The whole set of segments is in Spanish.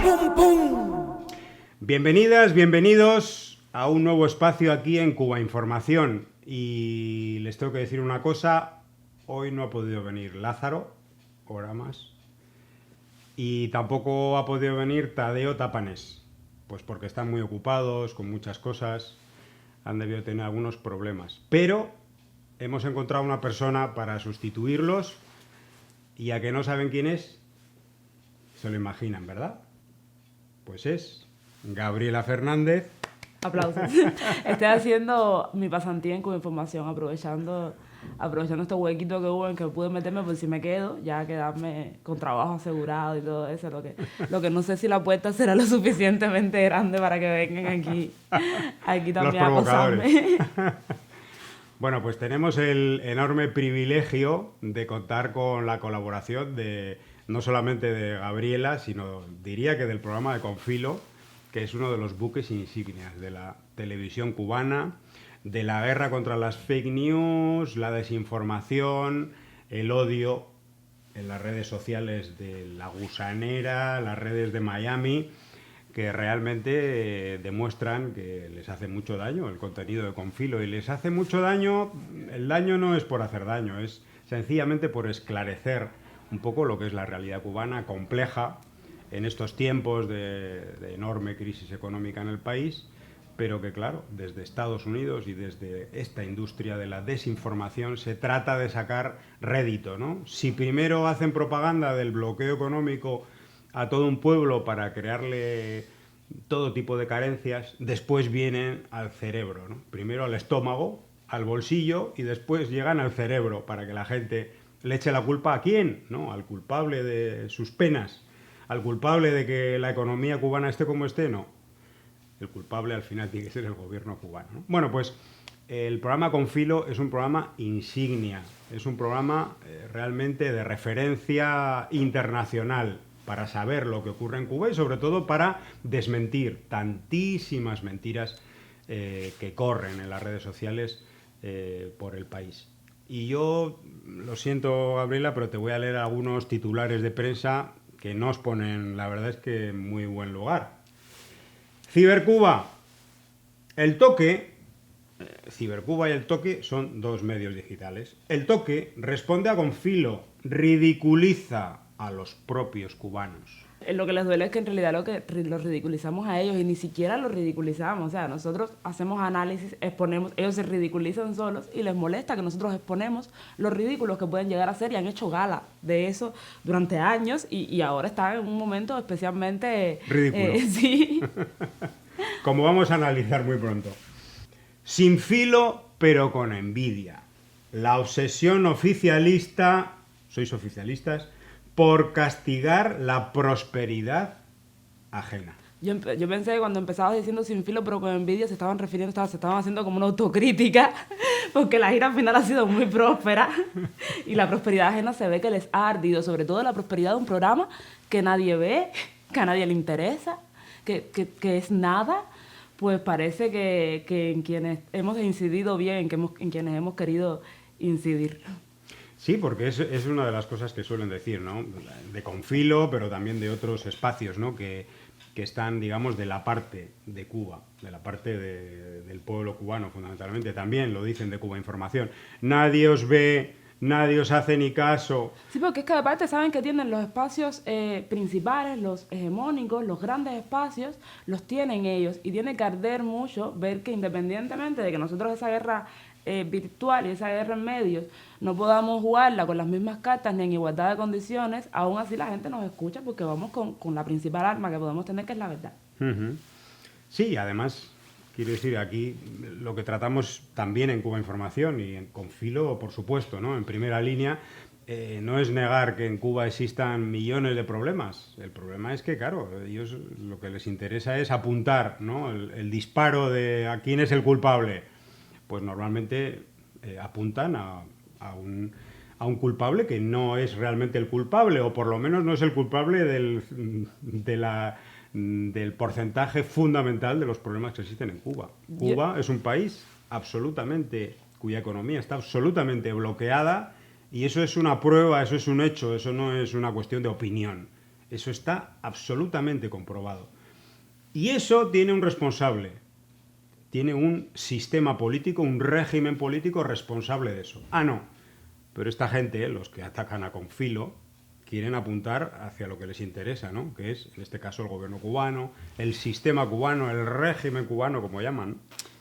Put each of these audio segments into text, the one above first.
pum pum. Bienvenidas, bienvenidos a un nuevo espacio aquí en Cuba Información. Y les tengo que decir una cosa, hoy no ha podido venir Lázaro, hora más, y tampoco ha podido venir Tadeo Tapanés, pues porque están muy ocupados con muchas cosas, han debido tener algunos problemas. Pero hemos encontrado una persona para sustituirlos y a que no saben quién es, se lo imaginan, ¿verdad? Pues es Gabriela Fernández. Aplausos. Estoy haciendo mi pasantía en Cuba Información, aprovechando este huequito que hubo en que pude meterme por si me quedo, ya quedarme con trabajo asegurado y todo eso. Lo que no sé si la puerta será lo suficientemente grande para que vengan aquí también a acosarme. Bueno, pues tenemos el enorme privilegio de contar con la colaboración de no solamente de Gabriela, sino diría que del programa de Confilo, que es uno de los buques insignias de la televisión cubana, de la guerra contra las fake news, la desinformación, el odio en las redes sociales de La Gusanera, las redes de Miami, que realmente demuestran que les hace mucho daño el contenido de Confilo. Y les hace mucho daño, el daño no es por hacer daño, es sencillamente por esclarecer un poco lo que es la realidad cubana, compleja en estos tiempos de enorme crisis económica en el país, pero que claro, desde Estados Unidos y desde esta industria de la desinformación se trata de sacar rédito, ¿no? Si primero hacen propaganda del bloqueo económico a todo un pueblo para crearle todo tipo de carencias, después vienen al cerebro, ¿no? Primero al estómago, al bolsillo y después llegan al cerebro para que la gente le eche la culpa ¿a quién? ¿No? Al culpable de sus penas, al culpable de que la economía cubana esté como esté, no. El culpable al final tiene que ser el gobierno cubano, ¿no? Bueno, pues el programa Confilo es un programa insignia, es un programa realmente de referencia internacional para saber lo que ocurre en Cuba y sobre todo para desmentir tantísimas mentiras que corren en las redes sociales por el país. Y yo, lo siento Gabriela, pero te voy a leer algunos titulares de prensa que nos ponen, la verdad es que en muy buen lugar. Cibercuba. El Toque, Cibercuba y El Toque son dos medios digitales. El Toque responde a Confilo, ridiculiza a los propios cubanos. Lo que les duele es que en realidad los ridiculizamos a ellos y ni siquiera los ridiculizamos. O sea, nosotros hacemos análisis, exponemos, ellos se ridiculizan solos y les molesta que nosotros exponemos los ridículos que pueden llegar a ser y han hecho gala de eso durante años y ahora están en un momento especialmente... ridículo. Sí. Como vamos a analizar muy pronto. Sin filo, pero con envidia. La obsesión oficialista, sois oficialistas, por castigar la prosperidad ajena. Yo pensé que cuando empezabas diciendo sin filo pero con envidia se estaban haciendo como una autocrítica porque la gira al final ha sido muy próspera y la prosperidad ajena se ve que les ha ardido, sobre todo la prosperidad de un programa que nadie ve, que a nadie le interesa, que es nada. Pues parece que en quienes hemos incidido bien, en quienes hemos querido incidir. Sí, porque es una de las cosas que suelen decir, ¿no? De Confilo, pero también de otros espacios, ¿no? Que están, digamos, de la parte de Cuba, de la parte del pueblo cubano, fundamentalmente. También lo dicen de Cuba Información. Nadie os ve, nadie os hace ni caso. Sí, porque es que aparte saben que tienen los espacios principales, los hegemónicos, los grandes espacios, los tienen ellos. Y tiene que arder mucho ver que independientemente de que nosotros esa guerra virtual y esa guerra en medios no podamos jugarla con las mismas cartas ni en igualdad de condiciones, aún así la gente nos escucha porque vamos con la principal arma que podemos tener, que es la verdad. Uh-huh. Sí, además, quiero decir, aquí lo que tratamos también en Cuba Información y en Confilo, por supuesto, ¿no? En primera línea, no es negar que en Cuba existan millones de problemas. El problema es que, claro, ellos lo que les interesa es apuntar, ¿no? El disparo de a quién es el culpable. Pues normalmente apuntan a un culpable que no es realmente el culpable, o por lo menos no es el culpable del porcentaje fundamental de los problemas que existen en Cuba. Cuba es un país cuya economía está absolutamente bloqueada, y eso es una prueba, eso es un hecho, eso no es una cuestión de opinión. Eso está absolutamente comprobado. Y eso tiene un responsable. Tiene un sistema político, un régimen político responsable de eso. Ah, no. Pero esta gente, los que atacan a Confilo, quieren apuntar hacia lo que les interesa, ¿no? Que es, en este caso, el gobierno cubano, el sistema cubano, el régimen cubano, como llaman.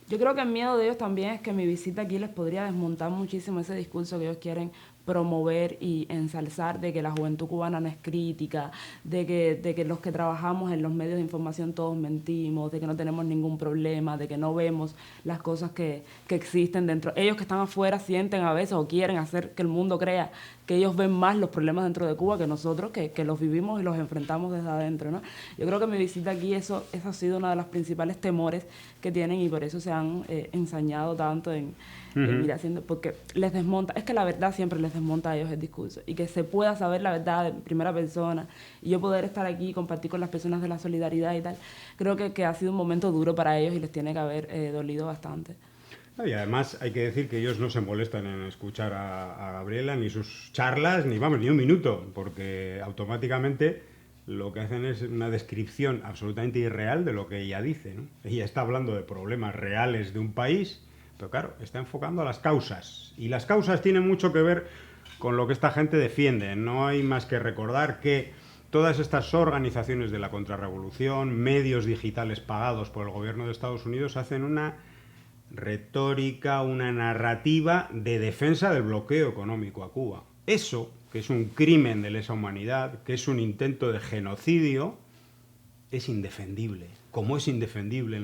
Yo creo que el miedo de ellos también es que mi visita aquí les podría desmontar muchísimo ese discurso que ellos quieren promover y ensalzar de que la juventud cubana no es crítica, de que los que trabajamos en los medios de información todos mentimos, de que no tenemos ningún problema, de que no vemos las cosas que existen dentro. Ellos que están afuera sienten a veces o quieren hacer que el mundo crea que ellos ven más los problemas dentro de Cuba que nosotros, que los vivimos y los enfrentamos desde adentro, ¿no? Yo creo que mi visita aquí, eso ha sido uno de los principales temores que tienen y por eso se han ensañado tanto en ir haciendo, porque les desmonta, es que la verdad siempre les desmonta a ellos el discurso, y que se pueda saber la verdad en primera persona, y yo poder estar aquí y compartir con las personas de la solidaridad y tal, creo que ha sido un momento duro para ellos y les tiene que haber dolido bastante. Y además hay que decir que ellos no se molestan en escuchar a Gabriela, ni sus charlas, ni un minuto, porque automáticamente lo que hacen es una descripción absolutamente irreal de lo que ella dice, ¿no? Ella está hablando de problemas reales de un país, pero claro, está enfocando a las causas. Y las causas tienen mucho que ver con lo que esta gente defiende. No hay más que recordar que todas estas organizaciones de la contrarrevolución, medios digitales pagados por el gobierno de Estados Unidos, hacen una retórica, una narrativa de defensa del bloqueo económico a Cuba. Eso, que es un crimen de lesa humanidad, que es un intento de genocidio, es indefendible. Como es indefendible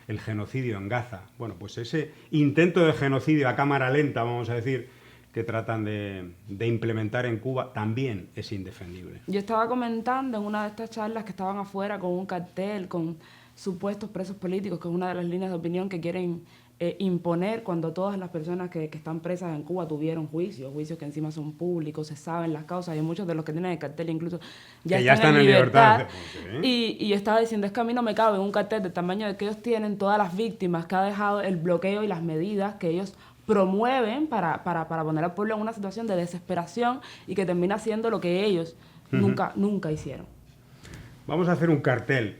el genocidio en Gaza. Bueno, pues ese intento de genocidio a cámara lenta, vamos a decir, que tratan de implementar en Cuba, también es indefendible. Yo estaba comentando en una de estas charlas que estaban afuera con un cartel, con supuestos presos políticos, que es una de las líneas de opinión que quieren imponer cuando todas las personas que están presas en Cuba tuvieron juicios que encima son públicos, se saben las causas, y muchos de los que tienen el cartel incluso ya están en libertad. Y yo estaba diciendo, es que a mí no me cabe un cartel del tamaño de que ellos tienen, todas las víctimas que ha dejado el bloqueo y las medidas que ellos promueven para poner al pueblo en una situación de desesperación y que termina siendo lo que ellos nunca hicieron. Vamos a hacer un cartel.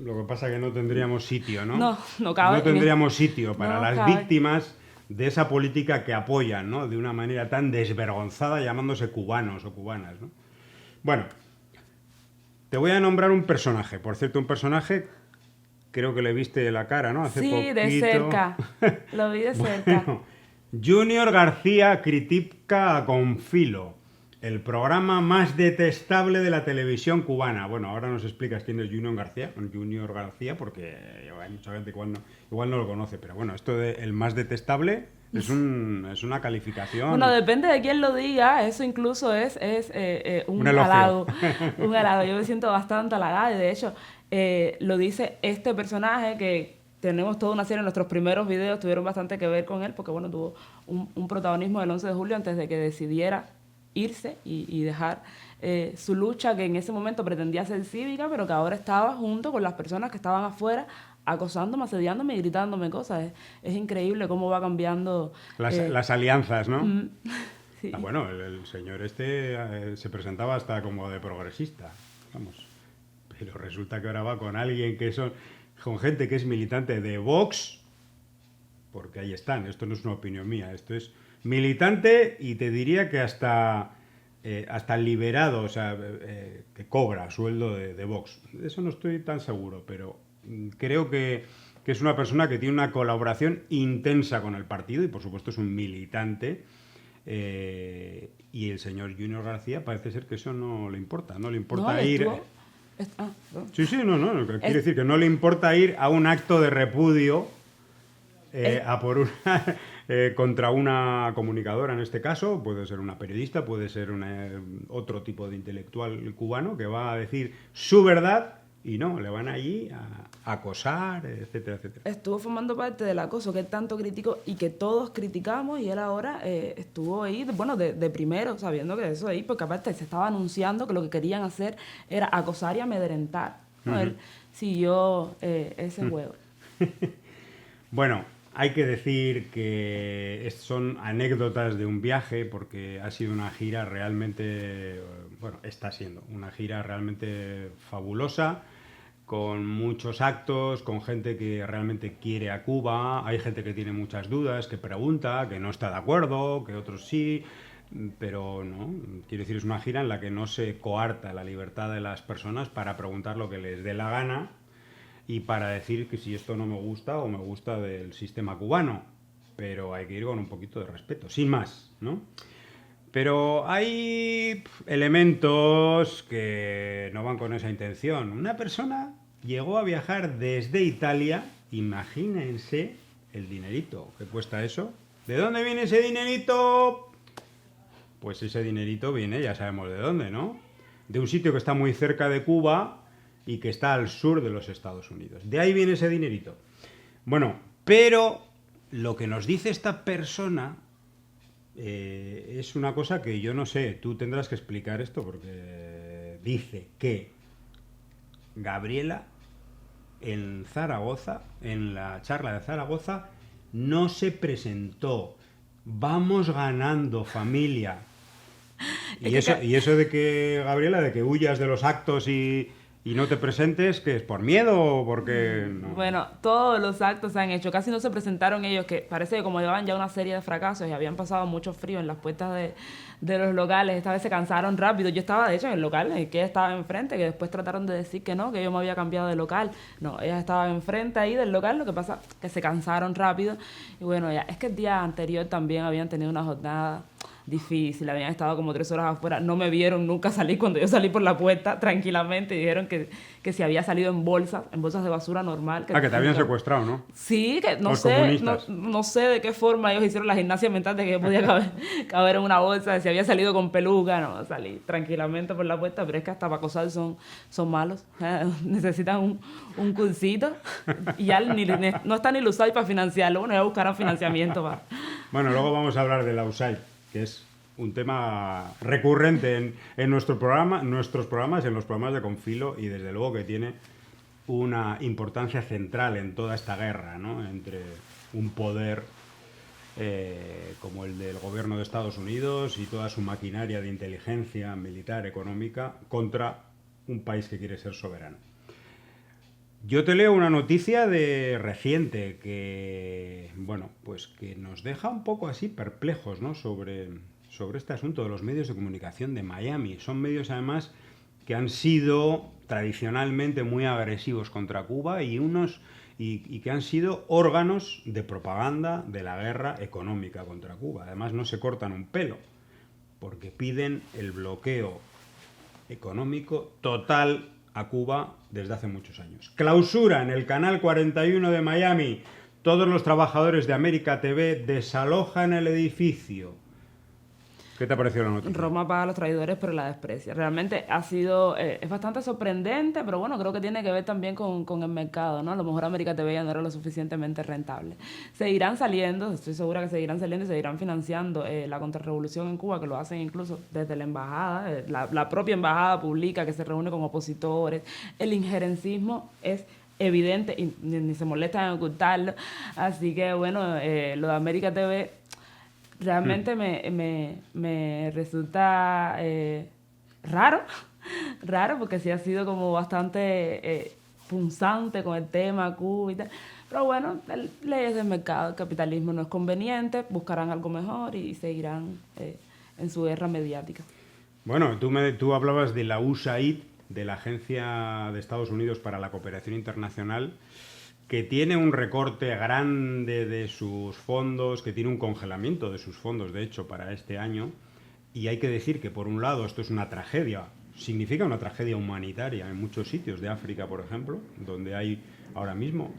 Lo que pasa es que no tendríamos sitio, ¿no? No cabe. No tendríamos sitio para las víctimas de esa política que apoyan, ¿no? De una manera tan desvergonzada, llamándose cubanos o cubanas, ¿no? Bueno, te voy a nombrar un personaje. Por cierto, un personaje, creo que le viste la cara, ¿no? Hace poquito. De cerca. Lo vi de cerca. Bueno, Junior García critica a Confilo, el programa más detestable de la televisión cubana. Bueno, ahora nos explicas quién es Junior García, porque hay mucha gente que igual no lo conoce, pero bueno, esto de el más detestable es una calificación. Bueno, depende de quién lo diga, eso incluso es un elogio. halago. Un halago. Yo me siento bastante halagada y de hecho lo dice este personaje que tenemos toda una serie, nuestros primeros videos tuvieron bastante que ver con él, porque bueno, tuvo un protagonismo el 11 de julio antes de que decidiera irse y dejar su lucha, que en ese momento pretendía ser cívica, pero que ahora estaba junto con las personas que estaban afuera acosándome, asediándome y gritándome cosas. Es increíble cómo va cambiando las alianzas, ¿no? Sí. Bueno, el señor se presentaba hasta como de progresista, vamos, pero resulta que ahora va con alguien con gente que es militante de Vox, porque ahí están, esto no es una opinión mía, esto es militante, y te diría que hasta liberado, o sea, que cobra sueldo de Vox. De eso no estoy tan seguro, pero creo que es una persona que tiene una colaboración intensa con el partido y por supuesto es un militante, y el señor Junior García parece ser que eso no le importa ir... Sí, quiere decir que no le importa ir a un acto de repudio contra una comunicadora, en este caso, puede ser una periodista, puede ser otro tipo de intelectual cubano que va a decir su verdad, y no, le van allí a acosar, etcétera, etcétera. Estuvo formando parte del acoso que él tanto criticó y que todos criticamos, y él ahora estuvo ahí, bueno, de primero, sabiendo que eso ahí, porque aparte se estaba anunciando que lo que querían hacer era acosar y amedrentar, ¿no? Él siguió ese juego. Bueno, hay que decir que son anécdotas de un viaje porque ha sido una gira realmente, bueno, está siendo una gira realmente fabulosa, con muchos actos, con gente que realmente quiere a Cuba, hay gente que tiene muchas dudas, que pregunta, que no está de acuerdo, que otros sí, pero no, quiero decir, es una gira en la que no se coarta la libertad de las personas para preguntar lo que les dé la gana y para decir que si esto no me gusta o me gusta del sistema cubano, pero hay que ir con un poquito de respeto, sin más, ¿no? Pero hay elementos que no van con esa intención. Una persona llegó a viajar desde Italia, imagínense el dinerito que cuesta eso. ¿De dónde viene ese dinerito? Pues ese dinerito viene, ya sabemos de dónde, ¿no? De un sitio que está muy cerca de Cuba y que está al sur de los Estados Unidos. De ahí viene ese dinerito. Bueno, pero lo que nos dice esta persona es una cosa que yo no sé, tú tendrás que explicar esto porque dice que Gabriela en Zaragoza, en la charla de Zaragoza, no se presentó. Vamos ganando, familia. Y eso de que, Gabriela, de que huyas de los actos y no te presentes, ¿qué es? ¿Por miedo o porque no? Bueno, todos los actos se han hecho. Casi no se presentaron ellos, que parece que como llevaban ya una serie de fracasos y habían pasado mucho frío en las puertas de los locales, esta vez se cansaron rápido. Yo estaba, de hecho, en el local en el que ella estaba enfrente, que después trataron de decir que no, que yo me había cambiado de local. No, ella estaba enfrente ahí del local, lo que pasa que se cansaron rápido. Y bueno, ya es que el día anterior también habían tenido una jornada difícil, habían estado como 3 horas afuera, no me vieron nunca salir cuando yo salí por la puerta tranquilamente y dijeron que si había salido en bolsas de basura normal. Que te habían secuestrado, ¿no? Sí, que no sé, no sé de qué forma ellos hicieron la gimnasia mental de que yo podía caber en una bolsa, de si había salido con peluca, no, salí tranquilamente por la puerta, pero es que hasta para acosar son malos, necesitan un cursito y ya no está ni la USAID para financiarlo, bueno, ya buscarán financiamiento para... Bueno, luego vamos a hablar de la USAID, que es un tema recurrente en nuestros programas, en los programas de Confilo, y desde luego que tiene una importancia central en toda esta guerra, ¿no? Entre un poder como el del gobierno de Estados Unidos y toda su maquinaria de inteligencia militar, económica, contra un país que quiere ser soberano. Yo te leo una noticia de reciente que, bueno, pues que nos deja un poco así perplejos, ¿no? sobre este asunto de los medios de comunicación de Miami. Son medios, además, que han sido tradicionalmente muy agresivos contra Cuba y que han sido órganos de propaganda de la guerra económica contra Cuba. Además, no se cortan un pelo, porque piden el bloqueo económico total a Cuba desde hace muchos años. Clausura en el canal 41 de Miami. Todos los trabajadores de América TV desalojan el edificio. ¿Qué te ha parecido la noticia? Roma paga a los traidores, pero la desprecia. Realmente ha sido, es bastante sorprendente, pero bueno, creo que tiene que ver también con el mercado, ¿no? A lo mejor América TV ya no era lo suficientemente rentable. Seguirán saliendo, estoy segura que seguirán saliendo y seguirán financiando la contrarrevolución en Cuba, que lo hacen incluso desde la embajada. La propia embajada publica que se reúne con opositores. El injerencismo es evidente y ni se molestan en ocultarlo. Así que bueno, lo de América TV realmente me resulta raro porque sí ha sido como bastante punzante con el tema Cuba y tal. Pero bueno, leyes del mercado, el capitalismo no es conveniente, buscarán algo mejor y seguirán en su guerra mediática. Bueno, tú hablabas de la USAID, de la Agencia de Estados Unidos para la Cooperación Internacional, que tiene un recorte grande de sus fondos, que tiene un congelamiento de sus fondos, de hecho, para este año. Y hay que decir que, por un lado, esto es una tragedia, significa una tragedia humanitaria en muchos sitios de África, por ejemplo, donde hay ahora mismo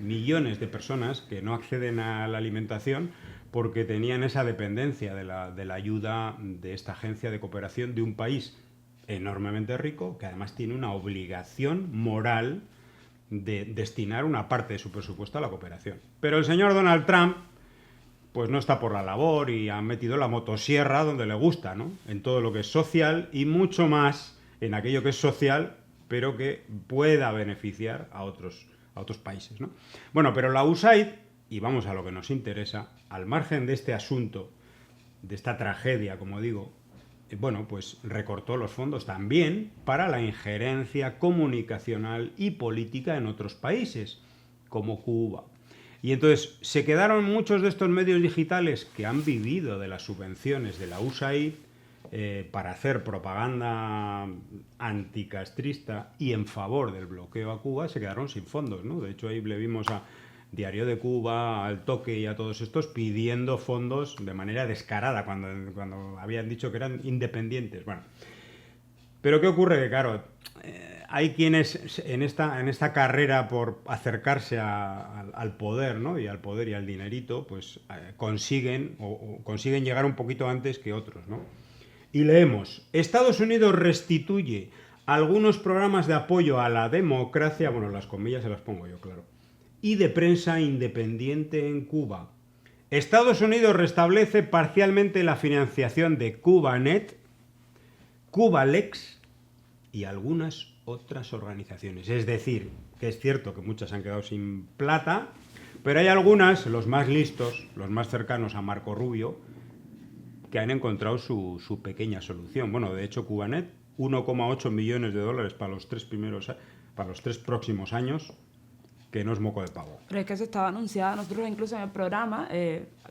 millones de personas que no acceden a la alimentación porque tenían esa dependencia de la ayuda de esta agencia de cooperación de un país enormemente rico, que además tiene una obligación moral de destinar una parte de su presupuesto a la cooperación. Pero el señor Donald Trump pues no está por la labor y ha metido la motosierra donde le gusta, ¿no? En todo lo que es social y mucho más en aquello que es social, pero que pueda beneficiar a otros países, ¿no? Bueno, pero la USAID y vamos a lo que nos interesa, al margen de este asunto, de esta tragedia, como digo, bueno, pues recortó los fondos también para la injerencia comunicacional y política en otros países, como Cuba. Y entonces se quedaron muchos de estos medios digitales que han vivido de las subvenciones de la USAID para hacer propaganda anticastrista y en favor del bloqueo a Cuba, se quedaron sin fondos, ¿no? De hecho, ahí le vimos a Diario de Cuba, al Toque y a todos estos pidiendo fondos de manera descarada cuando habían dicho que eran independientes. Bueno, pero ¿qué ocurre? Que claro, hay quienes en esta carrera por acercarse al poder, ¿no? Y al poder y al dinerito, pues consiguen llegar un poquito antes que otros, ¿no? Y leemos, Estados Unidos restituye algunos programas de apoyo a la democracia, bueno, las comillas se las pongo yo, claro, y de prensa independiente en Cuba. Estados Unidos restablece parcialmente la financiación de CubaNet, CubaLex y algunas otras organizaciones. Es decir, que es cierto que muchas han quedado sin plata, pero hay algunas, los más listos, los más cercanos a Marco Rubio, que han encontrado su pequeña solución. Bueno, de hecho, CubaNet, 1,8 millones de dólares para los tres próximos años, que no es moco de pavo. Pero es que eso estaba anunciado. Nosotros incluso en el programa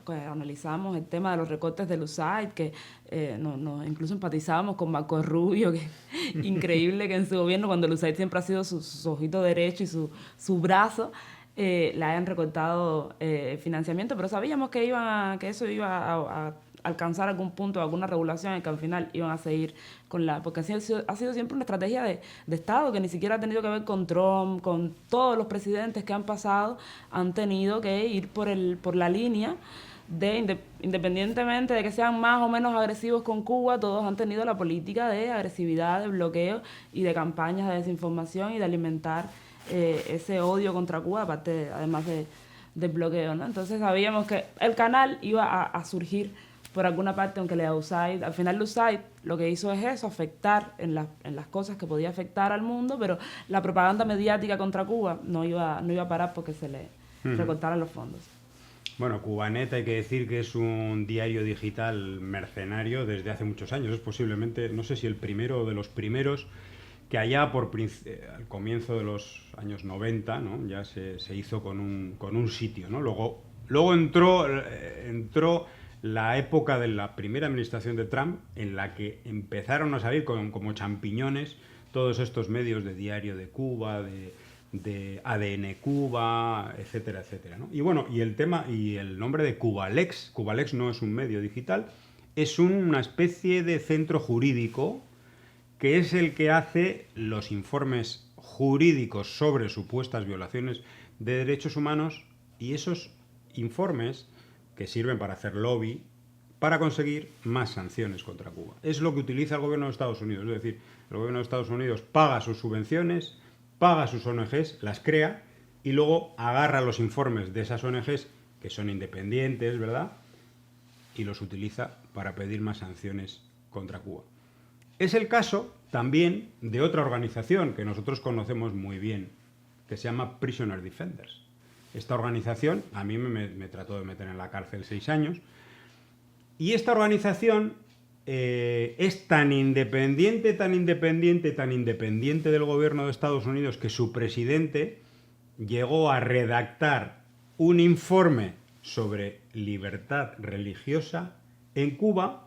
analizamos el tema de los recortes del USAID, que incluso empatizábamos con Marco Rubio, que increíble que en su gobierno, cuando el USAID siempre ha sido su ojito derecho y su brazo, le hayan recortado financiamiento, pero sabíamos que eso iba a alcanzar algún punto, alguna regulación, y que al final iban a seguir porque ha sido siempre una estrategia de Estado, que ni siquiera ha tenido que ver con Trump, con todos los presidentes que han pasado, han tenido que ir por la línea de, independientemente de que sean más o menos agresivos con Cuba, todos han tenido la política de agresividad, de bloqueo y de campañas de desinformación y de alimentar ese odio contra Cuba, además del bloqueo, ¿no? Entonces sabíamos que el canal iba a surgir por alguna parte, aunque la USAID, al final la USAID lo que hizo es eso, afectar en las cosas que podía afectar al mundo, pero la propaganda mediática contra Cuba no iba a parar porque se le recortaran los fondos. Bueno, CubaNet hay que decir que es un diario digital mercenario desde hace muchos años. Es posiblemente, no sé si el primero o de los primeros, que allá al comienzo de los años 90, ¿no? Ya se hizo con un sitio, ¿no? Luego entró la época de la primera administración de Trump, en la que empezaron a salir como champiñones todos estos medios de Diario de Cuba, de ADN Cuba, etcétera, etcétera, ¿no? Y bueno, y el nombre de CubaLex no es un medio digital, es una especie de centro jurídico que es el que hace los informes jurídicos sobre supuestas violaciones de derechos humanos, y esos informes que sirven para hacer lobby para conseguir más sanciones contra Cuba. Es lo que utiliza el gobierno de Estados Unidos. Es decir, el gobierno de Estados Unidos paga sus subvenciones, paga sus ONGs, las crea y luego agarra los informes de esas ONGs, que son independientes, ¿verdad?, y los utiliza para pedir más sanciones contra Cuba. Es el caso también de otra organización que nosotros conocemos muy bien, que se llama Prisoner Defenders. Esta organización a mí me trató de meter en la cárcel 6 años, y esta organización es tan independiente del gobierno de Estados Unidos, que su presidente llegó a redactar un informe sobre libertad religiosa en Cuba,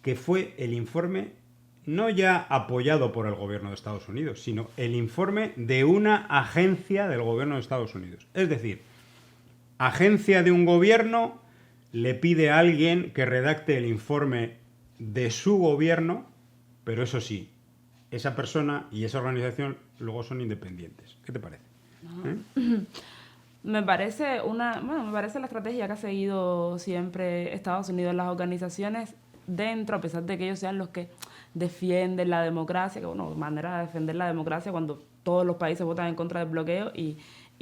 que fue el informe no ya apoyado por el gobierno de Estados Unidos, sino el informe de una agencia del gobierno de Estados Unidos. Es decir, agencia de un gobierno le pide a alguien que redacte el informe de su gobierno, pero eso sí, esa persona y esa organización luego son independientes. ¿Qué te parece? Me parece la estrategia que ha seguido siempre Estados Unidos. Las organizaciones dentro, a pesar de que ellos sean los que defienden la democracia, que bueno, manera de defender la democracia cuando todos los países votan en contra del bloqueo y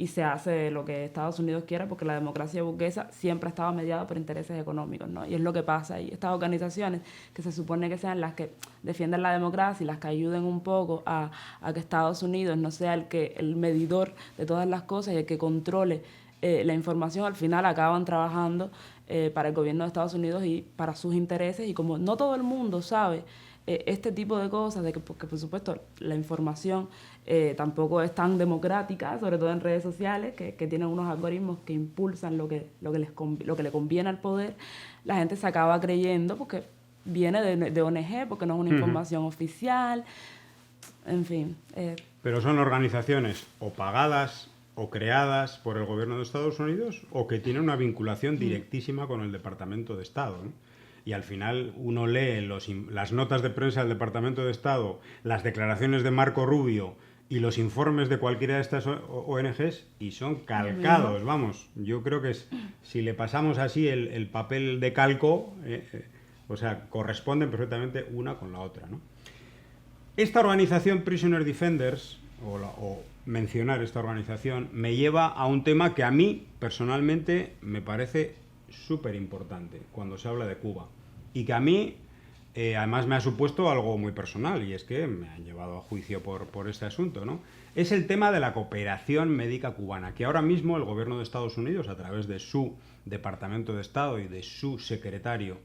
se hace lo que Estados Unidos quiera, porque la democracia burguesa siempre ha estado mediada por intereses económicos, ¿no? Y es lo que pasa. Y estas organizaciones, que se supone que sean las que defienden la democracia y las que ayuden un poco a que Estados Unidos no sea el medidor de todas las cosas y el que controle la información, al final acaban trabajando para el gobierno de Estados Unidos y para sus intereses. Y como no todo el mundo sabe este tipo de cosas, porque por supuesto la información tampoco es tan democrática, sobre todo en redes sociales, que tienen unos algoritmos que impulsan lo que le conviene al poder, la gente se acaba creyendo porque viene de ONG, porque no es una información oficial, en fin. Pero son organizaciones o pagadas o creadas por el gobierno de Estados Unidos o que tienen una vinculación directísima con el Departamento de Estado, ¿no? Y al final uno lee las notas de prensa del Departamento de Estado, las declaraciones de Marco Rubio y los informes de cualquiera de estas ONGs y son calcados, vamos. Yo creo que si le pasamos así el papel de calco, o sea, corresponden perfectamente una con la otra, ¿no? Esta organización Prisoner Defenders, o mencionar esta organización, me lleva a un tema que a mí personalmente me parece súper importante cuando se habla de Cuba y que a mí además me ha supuesto algo muy personal, y es que me han llevado a juicio por este asunto, ¿no? Es el tema de la cooperación médica cubana, que ahora mismo el gobierno de Estados Unidos, a través de su Departamento de Estado y de su secretario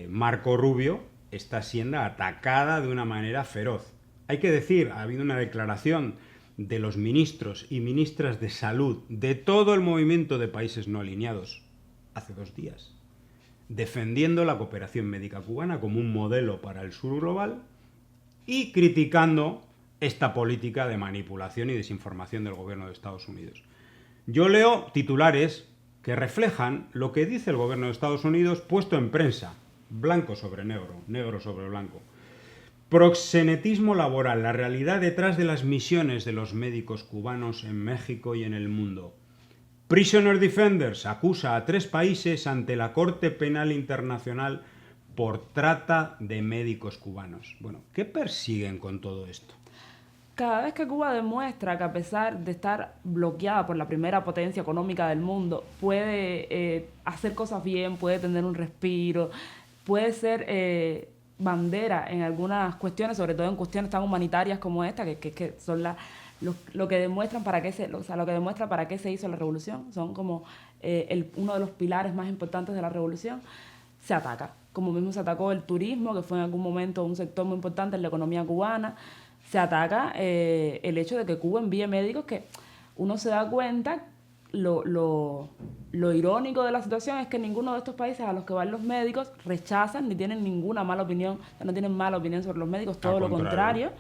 Marco Rubio, está siendo atacada de una manera feroz. Hay que decir, ha habido una declaración de los ministros y ministras de salud de todo el movimiento de países no alineados hace 2 días, defendiendo la cooperación médica cubana como un modelo para el sur global y criticando esta política de manipulación y desinformación del gobierno de Estados Unidos. Yo leo titulares que reflejan lo que dice el gobierno de Estados Unidos puesto en prensa, blanco sobre negro, negro sobre blanco. Proxenetismo laboral, la realidad detrás de las misiones de los médicos cubanos en México y en el mundo. Prisoner Defenders acusa a 3 países ante la Corte Penal Internacional por trata de médicos cubanos. Bueno, ¿qué persiguen con todo esto? Cada vez que Cuba demuestra que a pesar de estar bloqueada por la primera potencia económica del mundo, puede hacer cosas bien, puede tener un respiro, puede ser bandera en algunas cuestiones, sobre todo en cuestiones tan humanitarias como esta, que son lo que demuestran lo que demuestra para qué se hizo la revolución, son como uno de los pilares más importantes de la revolución, se ataca. Como mismo se atacó el turismo, que fue en algún momento un sector muy importante en la economía cubana. Se ataca el hecho de que Cuba envíe médicos, que uno se da cuenta, lo irónico de la situación es que ninguno de estos países a los que van los médicos rechazan ni tienen ninguna mala opinión, no tienen mala opinión sobre los médicos, todo lo contrario.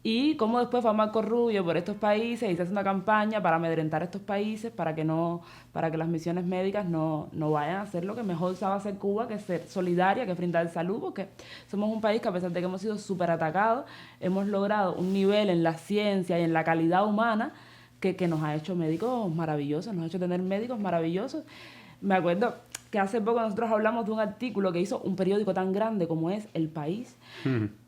Y cómo después va Marco Rubio por estos países y se hace una campaña para amedrentar a estos países para que las misiones médicas no vayan a hacer lo que mejor sabe hacer Cuba, que es ser solidaria, que es brindar salud, porque somos un país que, a pesar de que hemos sido súper atacados, hemos logrado un nivel en la ciencia y en la calidad humana que nos ha hecho médicos maravillosos, nos ha hecho tener médicos maravillosos. Me acuerdo que hace poco nosotros hablamos de un artículo que hizo un periódico tan grande como es El País,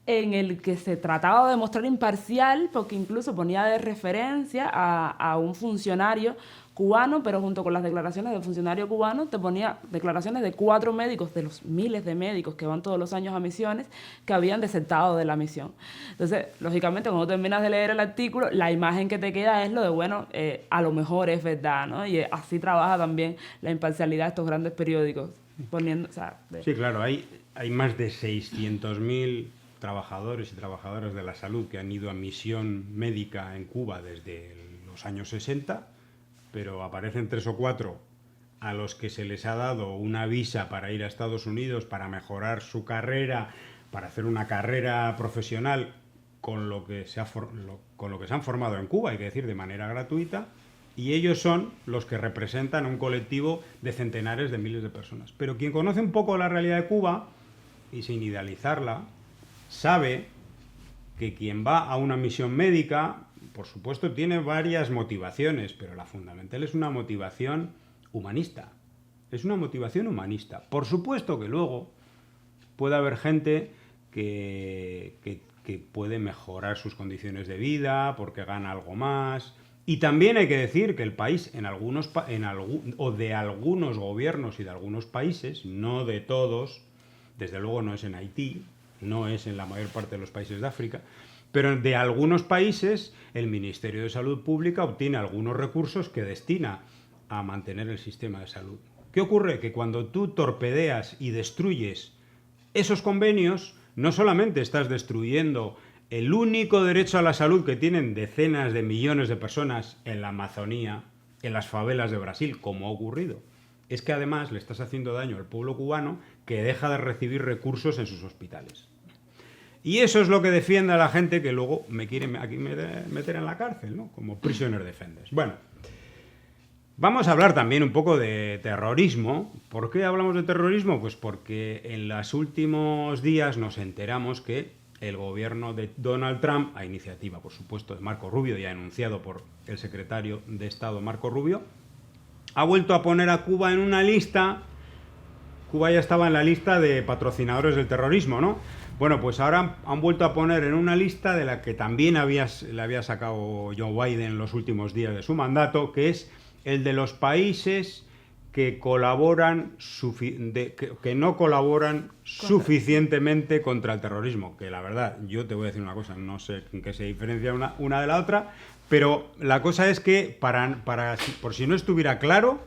en el que se trataba de mostrar imparcial, porque incluso ponía de referencia a un funcionario cubano, pero junto con las declaraciones del funcionario cubano te ponía declaraciones de 4 médicos, de los miles de médicos que van todos los años a misiones, que habían desertado de la misión. Entonces, lógicamente, cuando terminas de leer el artículo, la imagen que te queda es lo de, bueno, a lo mejor es verdad, ¿no? Y así trabaja también la imparcialidad de estos grandes periódicos. Sí, claro, hay más de 600.000 trabajadores y trabajadoras de la salud que han ido a misión médica en Cuba desde los años 60, pero aparecen 3 o 4 a los que se les ha dado una visa para ir a Estados Unidos, para mejorar su carrera, para hacer una carrera profesional con lo que se han formado en Cuba, hay que decir, de manera gratuita, y ellos son los que representan a un colectivo de centenares de miles de personas. Pero quien conoce un poco la realidad de Cuba, y sin idealizarla, sabe que quien va a una misión médica, por supuesto, tiene varias motivaciones, pero la fundamental es una motivación humanista. Es una motivación humanista. Por supuesto que luego puede haber gente que puede mejorar sus condiciones de vida porque gana algo más. Y también hay que decir que el país, de algunos gobiernos y de algunos países, no de todos, desde luego no es en Haití, no es en la mayor parte de los países de África, Pero de algunos países el Ministerio de Salud Pública obtiene algunos recursos que destina a mantener el sistema de salud. ¿Qué ocurre? Que cuando tú torpedeas y destruyes esos convenios, no solamente estás destruyendo el único derecho a la salud que tienen decenas de millones de personas en la Amazonía, en las favelas de Brasil, como ha ocurrido, es que además le estás haciendo daño al pueblo cubano, que deja de recibir recursos en sus hospitales. Y eso es lo que defiende a la gente que luego me quiere aquí meter en la cárcel, ¿no? Como prisoner defenders. Bueno, vamos a hablar también un poco de terrorismo. ¿Por qué hablamos de terrorismo? Pues porque en los últimos días nos enteramos que el gobierno de Donald Trump, a iniciativa, por supuesto, de Marco Rubio y anunciado por el secretario de Estado Marco Rubio, ha vuelto a poner a Cuba en una lista. Cuba ya estaba en la lista de patrocinadores del terrorismo, ¿no? Bueno, pues ahora han vuelto a poner en una lista de la que también le había sacado Joe Biden en los últimos días de su mandato, que es el de los países que colaboran que no colaboran suficientemente contra el terrorismo. Que la verdad, yo te voy a decir una cosa, no sé en qué se diferencia una de la otra, pero la cosa es que, por si no estuviera claro,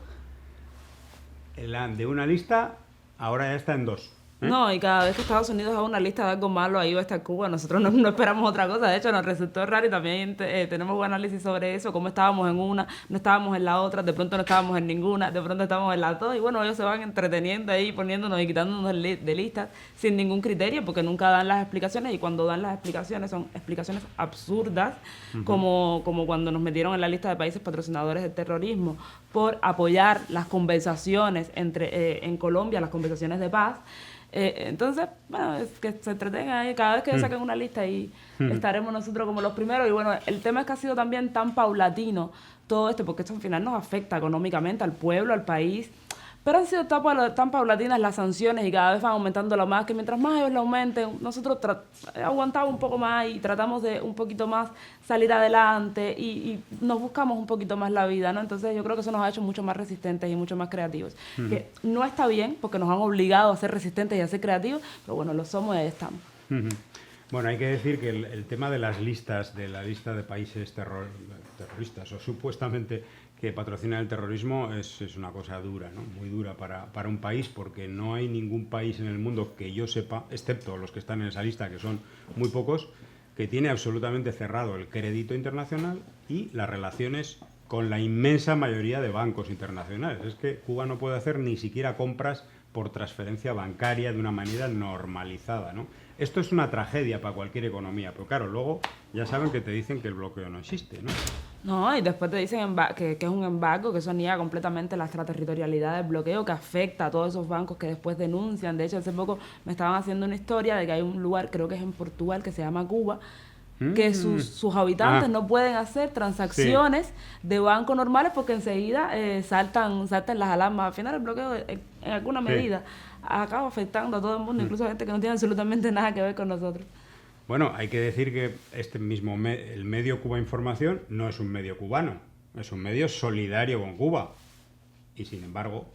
de una lista ahora ya está en 2. No, y cada vez que Estados Unidos haga una lista de algo malo, ahí va a estar Cuba. Nosotros no esperamos otra cosa. De hecho, nos resultó raro y también tenemos un análisis sobre eso, cómo estábamos en una, no estábamos en la otra, de pronto no estábamos en ninguna, de pronto estábamos en las dos. Y bueno, ellos se van entreteniendo ahí, poniéndonos y quitándonos de listas sin ningún criterio, porque nunca dan las explicaciones, y cuando dan las explicaciones son explicaciones absurdas, como cuando nos metieron en la lista de países patrocinadores del terrorismo por apoyar las conversaciones en Colombia, las conversaciones de paz. Entonces, bueno, es que se entretengan ahí, cada vez que saquen una lista y estaremos nosotros como los primeros. Y bueno, el tema es que ha sido también tan paulatino todo esto, porque esto al final nos afecta económicamente al pueblo, al país. Pero han sido tan paulatinas las sanciones y cada vez van aumentando lo más, que mientras más ellos lo aumenten, nosotros aguantamos un poco más y tratamos de un poquito más salir adelante y nos buscamos un poquito más la vida, ¿no? Entonces yo creo que eso nos ha hecho mucho más resistentes y mucho más creativos. Que no está bien, porque nos han obligado a ser resistentes y a ser creativos, pero bueno, lo somos y ahí estamos. Bueno, hay que decir que el tema de las listas, de la lista de países terroristas o supuestamente que patrocinan el terrorismo es una cosa dura, ¿no? Muy dura para un país, porque no hay ningún país en el mundo que yo sepa, excepto los que están en esa lista, que son muy pocos, que tiene absolutamente cerrado el crédito internacional y las relaciones con la inmensa mayoría de bancos internacionales. Es que Cuba no puede hacer ni siquiera compras por transferencia bancaria de una manera normalizada, ¿no? Esto es una tragedia para cualquier economía, pero claro, luego ya saben que te dicen que el bloqueo no existe, ¿no? No, y después te dicen que es un embargo, que eso niega completamente la extraterritorialidad del bloqueo, que afecta a todos esos bancos que después denuncian. De hecho, hace poco me estaban haciendo una historia de que hay un lugar, creo que es en Portugal, que se llama Cuba, que sus habitantes no pueden hacer transacciones de banco normales porque enseguida saltan las alarmas. Al final el bloqueo, en alguna medida, acaba afectando a todo el mundo, incluso a gente que no tiene absolutamente nada que ver con nosotros. Bueno, hay que decir que el medio Cuba Información no es un medio cubano, es un medio solidario con Cuba. Y sin embargo,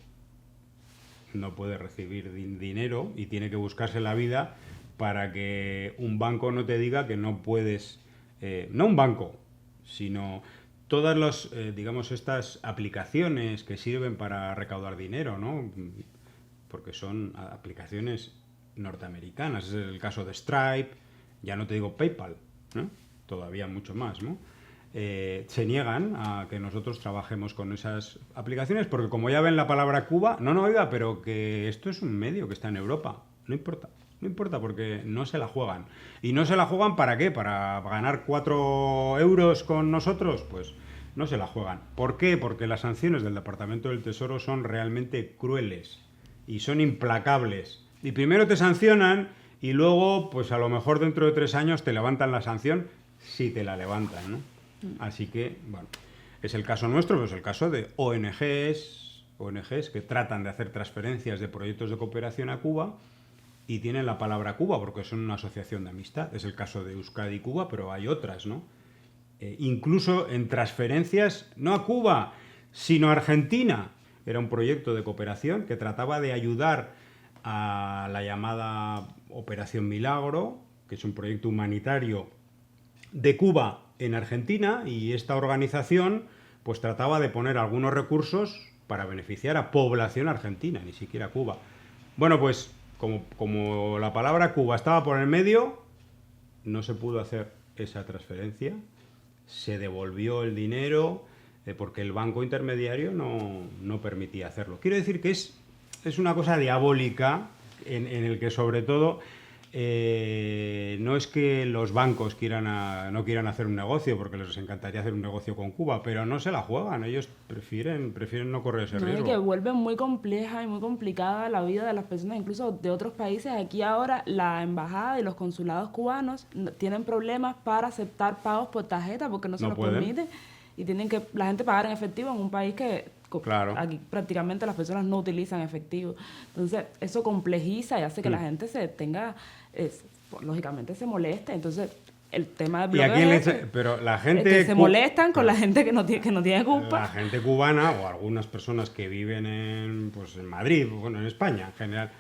no puede recibir dinero y tiene que buscarse la vida para que un banco no te diga que no puedes, no un banco, sino todas estas aplicaciones que sirven para recaudar dinero, ¿no? Porque son aplicaciones norteamericanas, es el caso de Stripe, ya no te digo PayPal, ¿no? Todavía mucho más, ¿no? Se niegan a que nosotros trabajemos con esas aplicaciones porque como ya ven la palabra Cuba, oiga, pero que esto es un medio que está en Europa, no importa porque no se la juegan. ¿Y no se la juegan para qué? ¿Para ganar 4 euros con nosotros? Pues no se la juegan. ¿Por qué? Porque las sanciones del Departamento del Tesoro son realmente crueles y son implacables. Y primero te sancionan y luego, pues a lo mejor dentro de 3 años te levantan la sanción, si te la levantan, ¿no? Así que, bueno, es el caso nuestro, pero es el caso de ONGs que tratan de hacer transferencias de proyectos de cooperación a Cuba y tienen la palabra Cuba porque son una asociación de amistad. Es el caso de Euskadi y Cuba, pero hay otras, ¿no? Incluso en transferencias, no a Cuba, sino a Argentina. Era un proyecto de cooperación que trataba de ayudar a la llamada Operación Milagro, que es un proyecto humanitario de Cuba en Argentina, y esta organización pues trataba de poner algunos recursos para beneficiar a población argentina, ni siquiera Cuba. Bueno, pues como la palabra Cuba estaba por el medio, no se pudo hacer esa transferencia, se devolvió el dinero porque el banco intermediario no permitía hacerlo. Quiero decir que es una cosa diabólica en el que sobre todo no es que los bancos no quieran hacer un negocio, porque les encantaría hacer un negocio con Cuba, pero no se la juegan, ellos prefieren no correr ese riesgo. Que vuelve muy compleja y muy complicada la vida de las personas, incluso de otros países. Aquí ahora la embajada y los consulados cubanos tienen problemas para aceptar pagos por tarjeta porque no se los permiten, y tienen que la gente pagar en efectivo en un país que claro, aquí prácticamente las personas no utilizan efectivo. Entonces eso complejiza y hace que la gente lógicamente se moleste. Entonces el tema del bloqueo pero la gente que se molestan con la gente que no tiene culpa. La gente cubana o algunas personas que viven en Madrid, bueno, en España en general,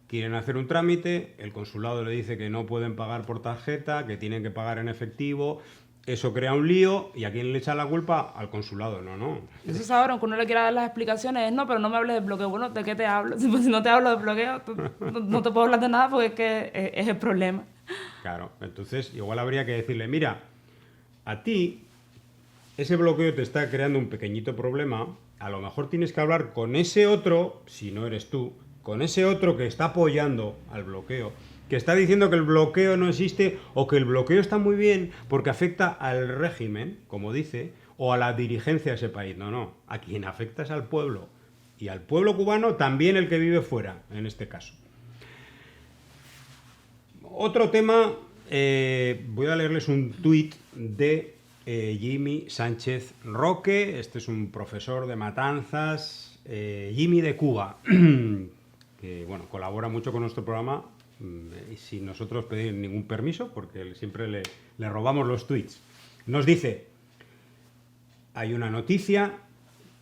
quieren hacer un trámite, el consulado le dice que no pueden pagar por tarjeta, que tienen que pagar en efectivo. Eso crea un lío, y ¿a quién le echa la culpa? Al consulado, no. Eso es ahora, aunque uno le quiera dar las explicaciones, no, pero no me hables de bloqueo. Bueno, ¿de qué te hablo? Si no te hablo de bloqueo, no te puedo hablar de nada porque es que es el problema. Claro, entonces igual habría que decirle, mira, a ti ese bloqueo te está creando un pequeñito problema, a lo mejor tienes que hablar con ese otro, si no eres tú, con ese otro que está apoyando al bloqueo, que está diciendo que el bloqueo no existe o que el bloqueo está muy bien porque afecta al régimen, como dice, o a la dirigencia de ese país. No, a quien afecta es al pueblo, y al pueblo cubano también el que vive fuera, en este caso. Otro tema, voy a leerles un tuit de Jimmy Sánchez Roque. Este es un profesor de Matanzas, Jimmy de Cuba, que bueno, colabora mucho con nuestro programa y sin nosotros pedir ningún permiso, porque siempre le robamos los tuits. Nos dice, hay una noticia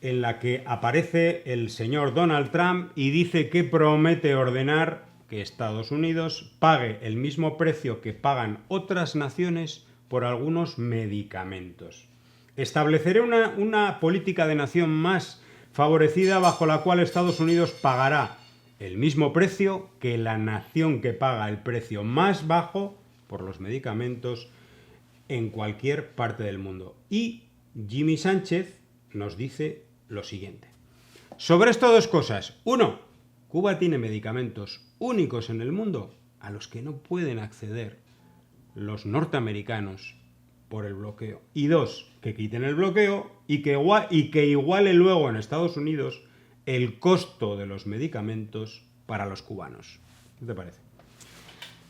en la que aparece el señor Donald Trump y dice que promete ordenar que Estados Unidos pague el mismo precio que pagan otras naciones por algunos medicamentos. Estableceré una política de nación más favorecida bajo la cual Estados Unidos pagará el mismo precio que la nación que paga el precio más bajo por los medicamentos en cualquier parte del mundo. Y Jimmy Sánchez nos dice lo siguiente. Sobre esto, dos cosas. Uno, Cuba tiene medicamentos únicos en el mundo a los que no pueden acceder los norteamericanos por el bloqueo. Y dos, que quiten el bloqueo y que iguale luego en Estados Unidos el costo de los medicamentos para los cubanos. ¿Qué te parece?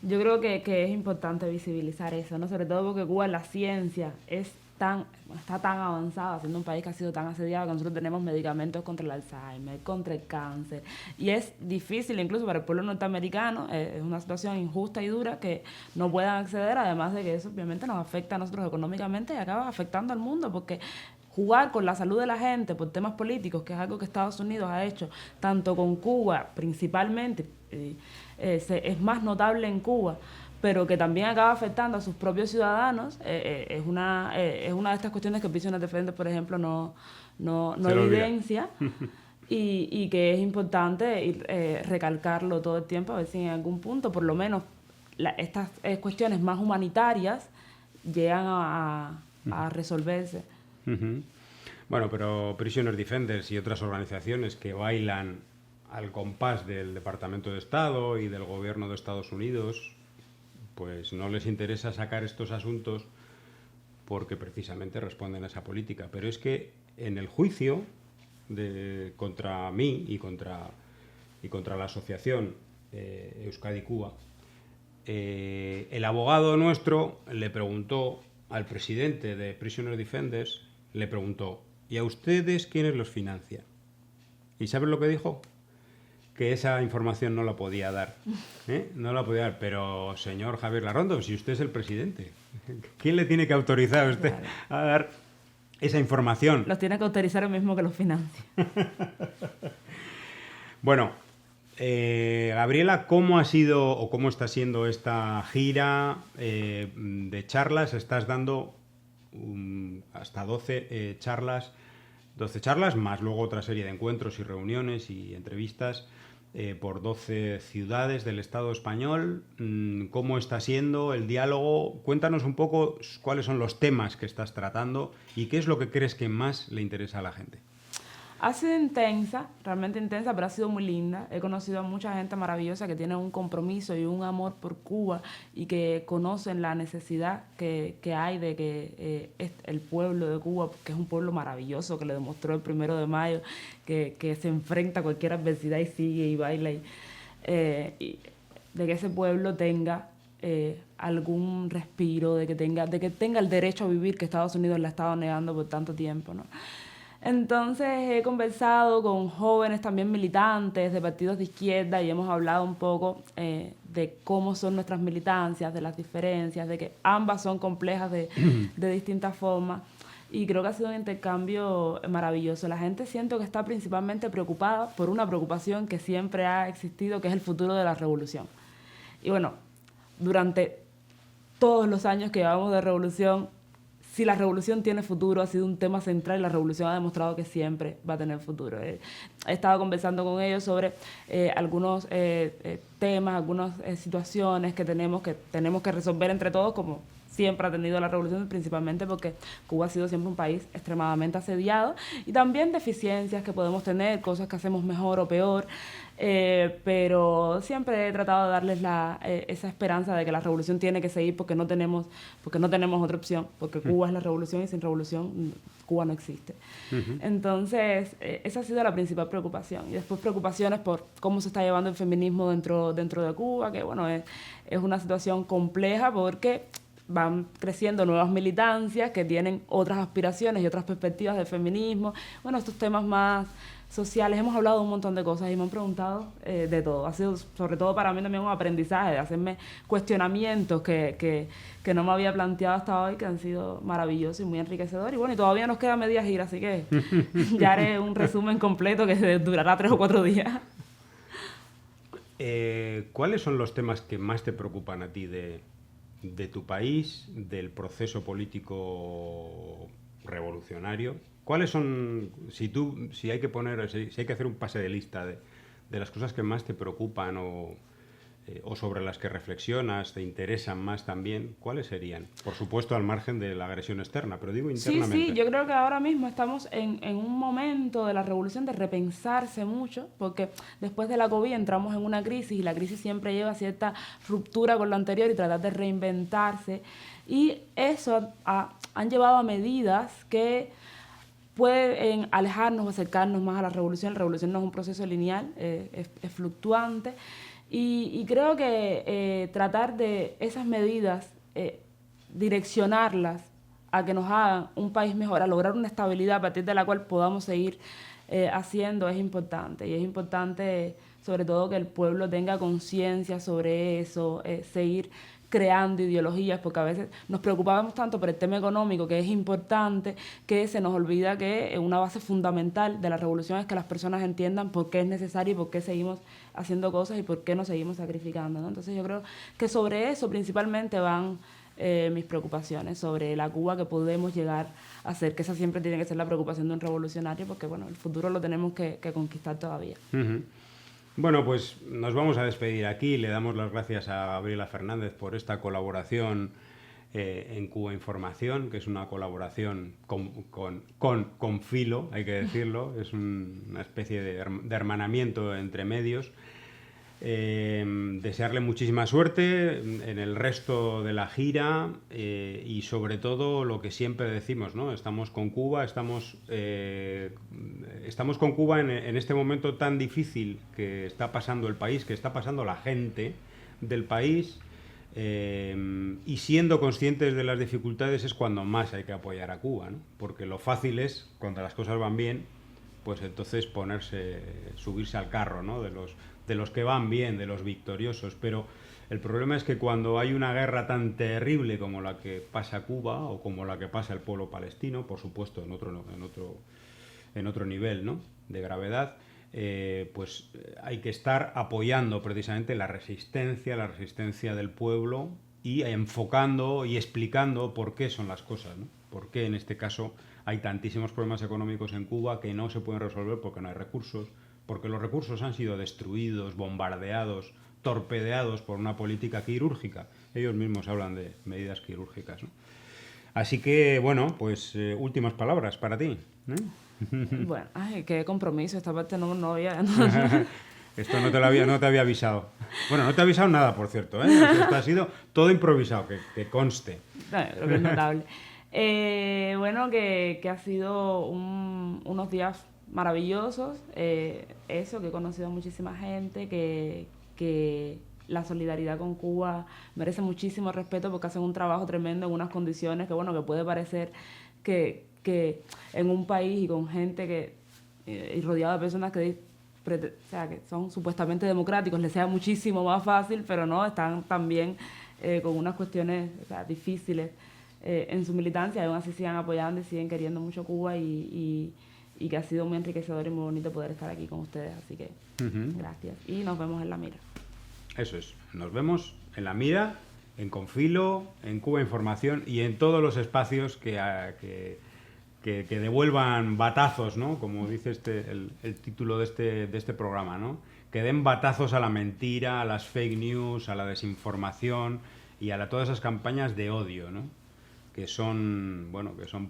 Yo creo que es importante visibilizar eso, ¿no? Sobre todo porque Cuba, la ciencia está tan avanzada, siendo un país que ha sido tan asediado, que nosotros tenemos medicamentos contra el Alzheimer, contra el cáncer, y es difícil incluso para el pueblo norteamericano, es una situación injusta y dura que no puedan acceder, además de que eso obviamente nos afecta a nosotros económicamente y acaba afectando al mundo, porque jugar con la salud de la gente por temas políticos, que es algo que Estados Unidos ha hecho, tanto con Cuba principalmente, es más notable en Cuba, pero que también acaba afectando a sus propios ciudadanos, es una de estas cuestiones que Visiones Defenders, por ejemplo, no evidencia, y que es importante recalcarlo todo el tiempo, a ver si en algún punto, por lo menos, estas cuestiones más humanitarias llegan a resolverse. Bueno, pero Prisoner Defenders y otras organizaciones que bailan al compás del Departamento de Estado y del Gobierno de Estados Unidos, pues no les interesa sacar estos asuntos porque precisamente responden a esa política. Pero es que en el juicio contra mí y contra la asociación Euskadi-Cuba, el abogado nuestro le preguntó al presidente de Prisoner Defenders, le preguntó, ¿y a ustedes quiénes los financia? ¿Y sabes lo que dijo? Que esa información no la podía dar. No la podía dar. Pero, señor Javier Larrondo, si usted es el presidente, ¿quién le tiene que autorizar a usted a dar esa información? Los tiene que autorizar el mismo que los financia. Bueno, Gabriela, ¿cómo ha sido o cómo está siendo esta gira de charlas? Estás dando hasta 12 charlas, 12 charlas, más luego otra serie de encuentros y reuniones y entrevistas por 12 ciudades del Estado español. ¿Cómo está siendo el diálogo? Cuéntanos un poco cuáles son los temas que estás tratando y qué es lo que crees que más le interesa a la gente. Ha sido intensa, realmente intensa, pero ha sido muy linda. He conocido a mucha gente maravillosa que tiene un compromiso y un amor por Cuba y que conocen la necesidad que hay de que el pueblo de Cuba, que es un pueblo maravilloso, que le demostró el 1 de Mayo, que se enfrenta a cualquier adversidad y sigue y baila, y de que ese pueblo tenga algún respiro, de que tenga el derecho a vivir que Estados Unidos le ha estado negando por tanto tiempo, ¿no? Entonces he conversado con jóvenes también militantes de partidos de izquierda y hemos hablado un poco de cómo son nuestras militancias, de las diferencias, de que ambas son complejas de distintas formas. Y creo que ha sido un intercambio maravilloso. La gente siento que está principalmente preocupada por una preocupación que siempre ha existido, que es el futuro de la revolución. Y bueno, durante todos los años que llevamos de revolución, si la revolución tiene futuro, ha sido un tema central y la revolución ha demostrado que siempre va a tener futuro. He estado conversando con ellos sobre algunos temas, algunas situaciones que tenemos que resolver entre todos, como siempre ha tenido la revolución, principalmente porque Cuba ha sido siempre un país extremadamente asediado, y también deficiencias que podemos tener, cosas que hacemos mejor o peor, pero siempre he tratado de darles esa esperanza de que la revolución tiene que seguir porque no tenemos otra opción, porque Cuba es la revolución y sin revolución Cuba no existe. Entonces, esa ha sido la principal preocupación. Y después preocupaciones por cómo se está llevando el feminismo dentro de Cuba, que bueno, es una situación compleja porque van creciendo nuevas militancias que tienen otras aspiraciones y otras perspectivas del feminismo. Bueno, estos temas más sociales, hemos hablado de un montón de cosas y me han preguntado de todo. Ha sido sobre todo para mí también un aprendizaje, de hacerme cuestionamientos que no me había planteado hasta hoy, que han sido maravillosos y muy enriquecedores. Y bueno, y todavía nos queda media gira, así que ya haré un resumen completo que durará 3 o 4 días. ¿Cuáles son los temas que más te preocupan a ti de tu país, del proceso político revolucionario? ¿Cuáles son, si hay que hacer un pase de lista de las cosas que más te preocupan o sobre las que reflexionas, te interesan más también, cuáles serían? Por supuesto, al margen de la agresión externa, pero digo internamente. Sí, yo creo que ahora mismo estamos en un momento de la revolución de repensarse mucho, porque después de la COVID entramos en una crisis y la crisis siempre lleva a cierta ruptura con la anterior y tratar de reinventarse. Y eso han llevado a medidas que pueden alejarnos o acercarnos más a la revolución. La revolución no es un proceso lineal, es fluctuante. Y creo que tratar de esas medidas, direccionarlas a que nos hagan un país mejor, a lograr una estabilidad a partir de la cual podamos seguir haciendo, es importante. Y es importante, sobre todo, que el pueblo tenga conciencia sobre eso, seguir creando ideologías, porque a veces nos preocupamos tanto por el tema económico, que es importante, que se nos olvida que una base fundamental de la revolución es que las personas entiendan por qué es necesario y por qué seguimos haciendo cosas y por qué nos seguimos sacrificando, ¿no? Entonces yo creo que sobre eso principalmente van mis preocupaciones, sobre la Cuba que podemos llegar a hacer, que esa siempre tiene que ser la preocupación de un revolucionario, porque bueno, el futuro lo tenemos que conquistar todavía. Bueno, pues nos vamos a despedir aquí. Le damos las gracias a Gabriela Fernández por esta colaboración en Cuba Información, que es una colaboración con Filo, hay que decirlo. Es una especie de hermanamiento entre medios. Desearle muchísima suerte en el resto de la gira y sobre todo lo que siempre decimos, ¿no? Estamos con Cuba, estamos con Cuba en este momento tan difícil que está pasando el país, que está pasando la gente del país, y siendo conscientes de las dificultades es cuando más hay que apoyar a Cuba, ¿no? Porque lo fácil es, cuando las cosas van bien, pues entonces subirse al carro, ¿no? de los que van bien, de los victoriosos, pero el problema es que cuando hay una guerra tan terrible como la que pasa Cuba o como la que pasa el pueblo palestino, por supuesto en otro nivel, ¿no? de gravedad, pues hay que estar apoyando precisamente la resistencia del pueblo y enfocando y explicando por qué son las cosas, ¿no? Por qué en este caso hay tantísimos problemas económicos en Cuba que no se pueden resolver porque no hay recursos, porque los recursos han sido destruidos, bombardeados, torpedeados por una política quirúrgica. Ellos mismos hablan de medidas quirúrgicas, ¿no? Así que, bueno, pues últimas palabras para ti, ¿eh? Bueno, ay, qué compromiso, esta parte no había... Esto no te había avisado. Bueno, no te he avisado nada, por cierto, ¿eh? Esto ha sido todo improvisado, que conste. No, creo que es notable. Bueno, que ha sido unos días maravillosos. Eso, que he conocido a muchísima gente, que la solidaridad con Cuba merece muchísimo respeto porque hacen un trabajo tremendo en unas condiciones que, bueno, que puede parecer que en un país y con gente y rodeado de personas que son supuestamente democráticos, les sea muchísimo más fácil, pero no, están también con unas cuestiones difíciles en su militancia, y aún así siguen apoyando y siguen queriendo mucho Cuba y que ha sido muy enriquecedor y muy bonito poder estar aquí con ustedes, así que gracias y nos vemos en la mira. Eso es, nos vemos en la mira, en Confilo, en Cuba Información y en todos los espacios que devuelvan batazos, ¿no? Como dice el título de este programa, ¿no? Que den batazos a la mentira, a las fake news, a la desinformación y a todas esas campañas de odio, ¿no? Que son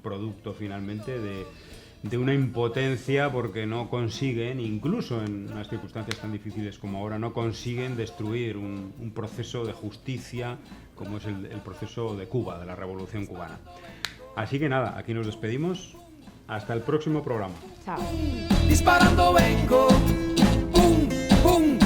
producto finalmente de una impotencia porque no consiguen, incluso en unas circunstancias tan difíciles como ahora, no consiguen destruir un proceso de justicia como es el proceso de Cuba, de la Revolución Cubana. Así que nada, aquí nos despedimos. Hasta el próximo programa. Chao. Disparando vengo, pum, pum.